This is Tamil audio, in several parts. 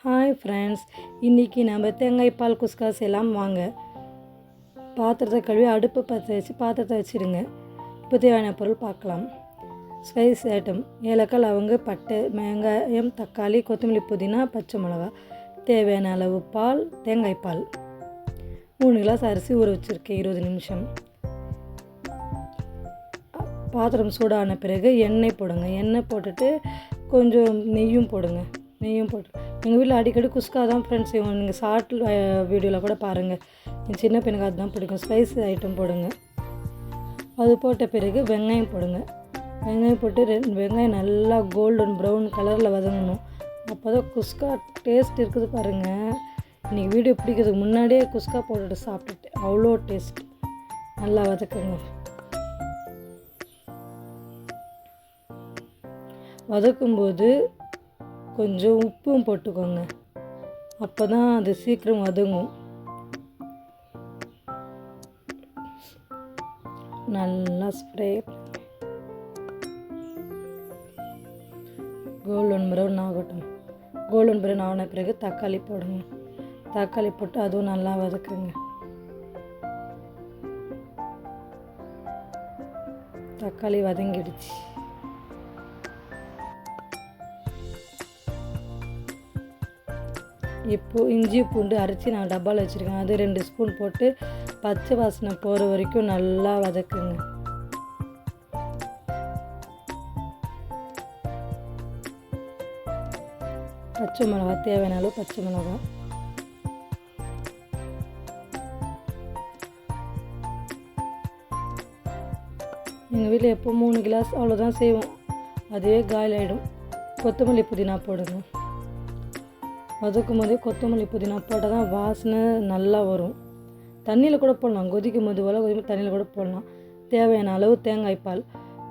ஹாய் ஃப்ரெண்ட்ஸ், இன்றைக்கி நம்ம தேங்காய் பால் குஸ்கா செய்யலாம் வாங்க. பாத்திரத்தை கழுவி அடுப்பு பற்ற வச்சு பாத்திரத்தை வச்சுடுங்க. இப்போ தேவையான பொருள் பார்க்கலாம். ஸ்பைஸ் ஐட்டம்: ஏலக்காய், லவங்க, பட்டை, வெங்காயம், தக்காளி, கொத்தமல்லி, புதினா, பச்சை மிளகா. தேவையான அளவு பால், தேங்காய் பால். 3 கிளாஸ் அரிசி ஊற வச்சுருக்கேன் 20 நிமிஷம். பாத்திரம் சூடான பிறகு எண்ணெய் போடுங்க. எண்ணெய் போட்டுட்டு கொஞ்சம் நெய்யும் போடுங்க. நெய்யும் போட்டு எங்கள் வீட்டில் அடிக்கடி குஸ்கா தான் ஃப்ரெண்ட்ஸ் செய்வோம். நீங்கள் ஷார்ட் வீடியோவில் கூட பாருங்கள். என் சின்ன பையனுக்கு அதுதான் பிடிக்கும். ஸ்பைஸ் ஐட்டம் போடுங்க. அது போட்ட பிறகு வெங்காயம் போடுங்க. வெங்காயம் போட்டு வெங்காயம் நல்லா கோல்டன் ப்ரௌன் கலரில் வதங்கணும். அப்போ தான் குஸ்கா டேஸ்ட் இருக்குது பாருங்கள். இன்றைக்கி வீடியோ பிடிக்கிறதுக்கு முன்னாடியே குஸ்கா போட்டுட்டு சாப்பிட்டுட்டு அவ்வளோ டேஸ்ட். நல்லா வதக்குங்க. வதக்கும்போது கொஞ்சம் உப்பும் போட்டுக்கோங்க. அப்போ தான் அது சீக்கிரம் வதங்கும். நல்லா ஸ்ப்ரே கோல்டன் ப்ரௌன் ஆகட்டும். கோல்டன் ப்ரௌன் ஆன பிறகு தக்காளி போடுங்க. தக்காளி போட்டு அதுவும் நல்லா வதக்குங்க. தக்காளி வதங்கிடுச்சு. இப்போது இஞ்சி பூண்டு அரைச்சி நான் டப்பாவில் வச்சுருக்கேன். அது 2 ஸ்பூன் போட்டு பச்சை வாசனை போகிற வரைக்கும் நல்லா வதக்குங்க. பச்சை மிளகா, தேவையான அளவு பச்சை மிளகா. எங்கள் வீட்டில் எப்போ 3 கிளாஸ் அவ்வளோதான் செய்வோம். அதுவே காலி ஆகிடும். கொத்தமல்லி, புதினா போடுங்க. வதக்கும் போதே கொத்தமல்லி, புதினா போட்டால் தான் வாசனை நல்லா வரும். தண்ணியில் கூட போடலாம். கொதிக்கும் போது தண்ணியில் கூட போடலாம். தேவையான அளவு தேங்காய் பால்.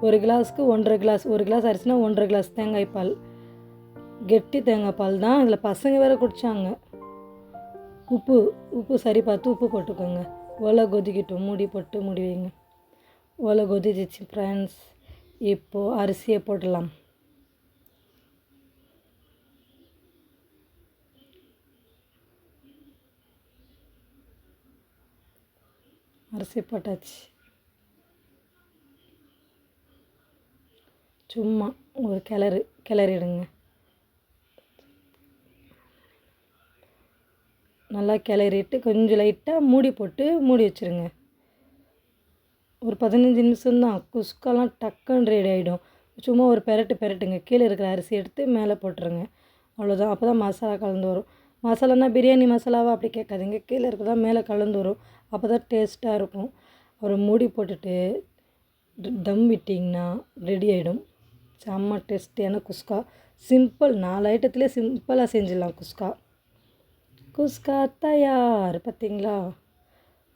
1 கிளாஸுக்கு 1.5 கிளாஸ். 1 கிளாஸ் அரிசினா 1.5 கிளாஸ் தேங்காய் பால். கெட்டி தேங்காய் பால் தான். இதில் பசங்க வேறு குடித்தாங்க. உப்பு சரி பார்த்து உப்பு போட்டுக்கோங்க. ஒலை கொதிக்கட்டும். மூடி போட்டு மூடி வைங்க. ஒலை கொதிச்சிச்சு ஃப்ரெண்ட்ஸ். இப்போது அரிசியை போடலாம். அரிசி போட்டாச்சு. சும்மா ஒரு கிளறிடுங்க. நல்லா கிளறிட்டு கொஞ்சம் லைட்டாக மூடி போட்டு மூடி வச்சுருங்க. ஒரு 15 நிமிஷம்தான். குஸ்காலாம் டக்குன்னு ரெடி ஆகிடும். சும்மா ஒரு பெரட்டுங்க. கீழே இருக்கிற அரிசி எடுத்து மேலே போட்டுருங்க. அவ்வளோதான். அப்போ தான் மசாலா கலந்து வரும். மசாலானா பிரியாணி மசாலாவா அப்படி கேட்காதீங்க. கீழே இருக்கிறதா மேலே கலந்து வரும். அப்போ தான் டேஸ்ட்டாக இருக்கும். அப்புறம் மூடி போட்டுட்டு தம் விட்டிங்கன்னா ரெடி ஆகிடும். செம்ம டேஸ்டியான குஸ்கா. சிம்பிள். 4 ஐட்டத்துலேயே சிம்பிளாக செஞ்சிடலாம் குஸ்கா தயார். பார்த்தீங்களா?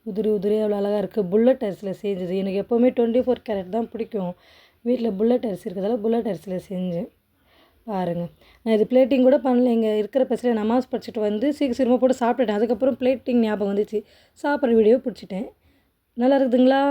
உதிரி எவ்வளோ அழகாக இருக்குது. புல்லட் அரிசியில் செஞ்சது. எனக்கு எப்போவுமே 24 கேரட் தான் பிடிக்கும். வீட்டில் புல்லட் அரிசி இருக்கிறதால புல்லட் அரிசியில் செஞ்சேன். பாருங்கள். நான் இது பிளேட்டிங் கூட பண்ணல. இங்கே இருக்கிற பசங்க நமாஸ் படிச்சுட்டு வந்து சீக்கிரமாக போட்டு சாப்பிட்டுட்டேன். அதுக்கப்புறம் பிளேட்டிங் ஞாபகம் வந்துச்சு. சாப்பிட்ற வீடியோ பிடிச்சிட்டேன். நல்லா இருக்குதுங்களா?